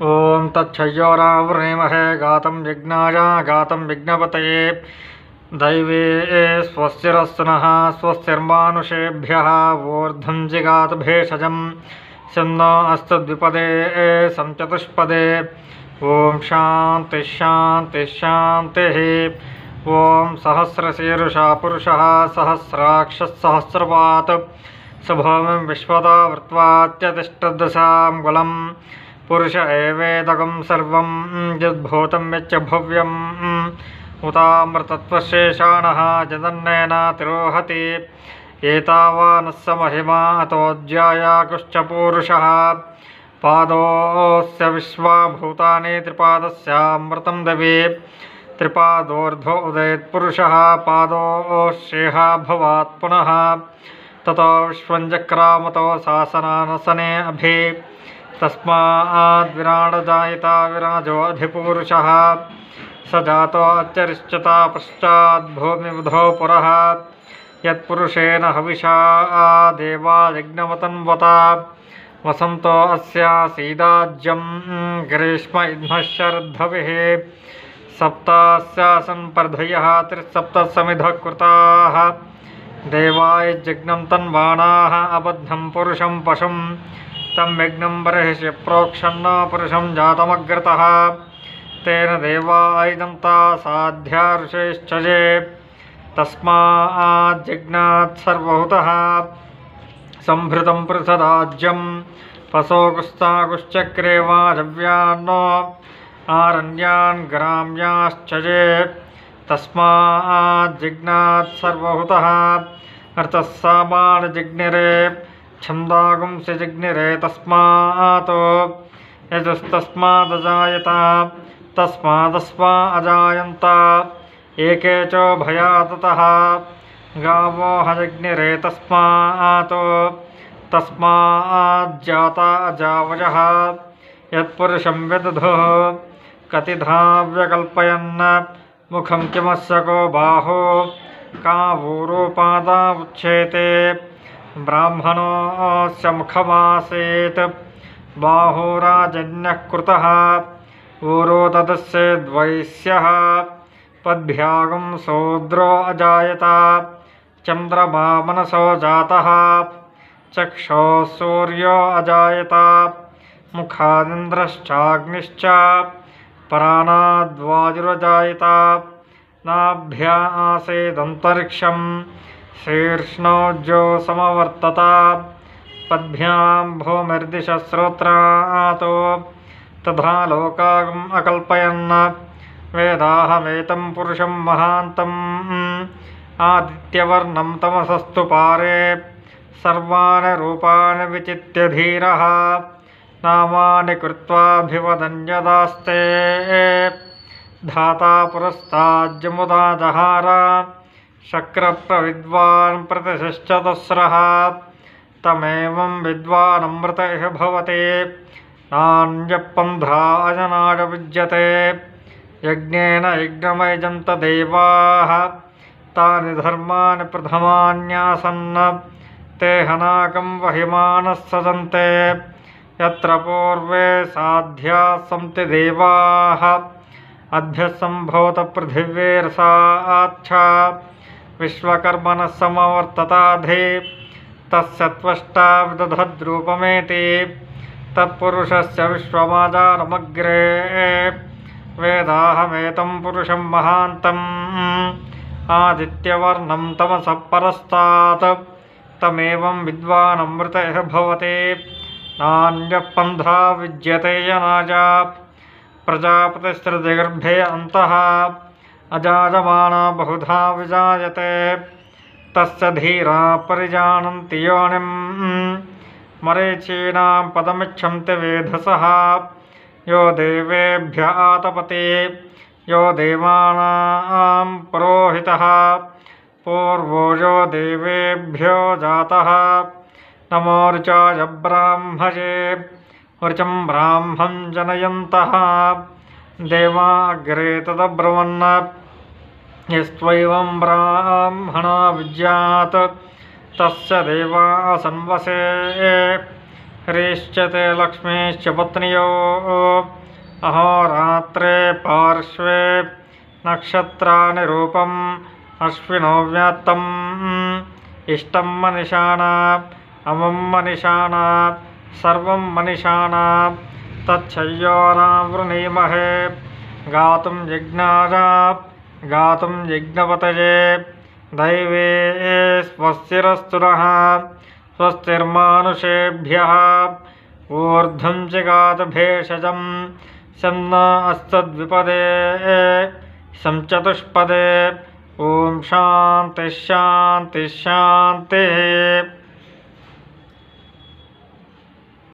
ओं तच्छयोरावृणीमहे गातं यज्ञाय गातं विघ्नपतये दैवे स्वस्तिरस्तु नः स्वस्तिर्मानुषेभ्यः वोर्ध्वं जिगात भेषजं शन्नो अस्तु द्विपदे संचतुष्पदे ओं शान्ति शान्ति शान्तिः ओं सहस्रशीर्षा पुरुषः सहस्राक्षः सहस्रपात् शुभोमिं विश्वतो वृत्वात्यतिष्ठदशां कुलं पुरुष एवेदकं सर्वं यद्भूतं यच्च भव्यम् उतामृतत्वशेषाणः जदन्नेन तिरोहति एतावानस्य महिमा अतोऽध्यायाकुश्च पूरुषः पादोऽस्य विश्वभूतानि त्रिपादस्यामृतं देवी त्रिपादोर्ध्व उदेत्पुरुषः पादोऽश्रेह भवात् पुनः ततो विश्वञ्चक्रामतो शासनानसने अभि तस्माद्विराडजायिता विराजो अधिपूरुषः स जातो अच्चरिष्यता पश्चाद्भूमिबुधो पुरः यत्पुरुषेण हविषा देवा यज्ञवतन्वता वसन्तो अस्यासीदाज्यं ग्रीष्म इद्मः शरद्धविः सप्तास्यासन् पर्धयः त्रिसप्तसमिधः कृताः देवाय यज्ञं तन्वाणाः अबद्धं पुरुषं पशुं तं यज्ञं बर्हिषि प्रोक्षन्न पुरुषं जातमग्रतः तेन देवायदन्ता साध्या ऋषयश्चये तस्माज्जज्ञात् सर्वहुतः संभृतं पृथदाज्यं पशोकुस्ताकुश्चक्रे वाजव्यान्नो आरण्यान् ग्राम्याश्चये तस्माज्जज्ञात् सर्वहुतः अर्थः सामानजिग्निरे छन्दागुंसि जिग्निरे तस्मात् यजुस्तस्मादजायत तस्मादस्मा अजायन्त एके च भयाततः गावो हजग्निरे तस्मात् तस्माज्जाता अजावयः यत्पुरुषं विदधुः कतिधा व्यकल्पयन् मुखं किमस्यको बाहो कावूरोपादा उच्येते ब्राह्मणोऽस्य मुखमासीत् बाहुराजन्यः कृतः ऊरो तदस्येद्वैश्यः पद्भ्यागं शूद्रो अजायत चन्द्रमा मनसो जातः चक्षुः सूर्यो अजायत मुखादिन्द्रश्चाग्निश्च प्राणाद्वायुरजायत नाभ्या आसीदन्तरिक्षं शीर्ष्णोज्जो समवर्तत पद्भ्यां भूमिर्दिशः श्रोत्रात् तथा लोकागम् अकल्पयन् वेदाहमेतं पुरुषं महान्तम् आदित्यवर्णं तमसस्तु पारे सर्वाणि रूपाणि विचित्य धीरः नामानि कृत्वाभिवदन्यदास्ते धाता पुरस्ताज्जमुदा जहार शक्रप्रविद्वान् प्रतिशिश्चतस्रः तमेवं विद्वानमृत इह भवति नान्यपन्था अजनाय विद्यते यज्ञेन यज्ञमयजन्त देवाः तानि धर्माणि प्रथमान्यासन् ते हनाकं वहिमानः सजन्ते यत्र पूर्वे साध्या सन्ति देवाः अद्भ्यः सम्भूत पृथिवीर्षाच्छा विश्वकर्मणः समवर्तताधि तस्य त्वष्टा विदधद्रूपमेति तत्पुरुषस्य विश्वमाजारमग्रे वेदाहमेतं पुरुषं महान्तम् आदित्यवर्णं तमसः परस्तात् तमेवं विद्वानमृत इह भवति नान्यः पन्था विद्यते यनाय प्रजापतिस्त्रिजगर्भे अन्तः अजायमाना बहुधा विजायते तस्य धीरा परिजानन्ति योनिं मरीचीनां पदमिच्छन्ति वेधसः यो देवेभ्य आतपति यो देवानां पुरोहितः पूर्वो यो देवेभ्यो जातः नमो ऋचाय ब्राह्मये ऋचं ब्राह्मं जनयन्तः देवाग्रे तदब्रुवन् यस्त्वैवं ब्राह्मणा विद्यात् तस्य देवा संवसे ह्रीश्च ते लक्ष्मीश्च पत्न्यो अहोरात्रे पार्श्वे नक्षत्राणि रूपम् अश्विनो व्यात्तम् इष्टं मनिषाणा अमं मनिषाणा सर्वं मनिषाणा तच्छय्योरावृणीमहे गातुं यज्ञाय गातुं यज्ञपतये दैवे स्वस्तिरस्तु नः स्वस्तिर्मानुषेभ्यः ऊर्ध्वं जगात भेषजं शं न अस्मद्विपदे शं चतुष्पदे। ओम शांति शांति शांति।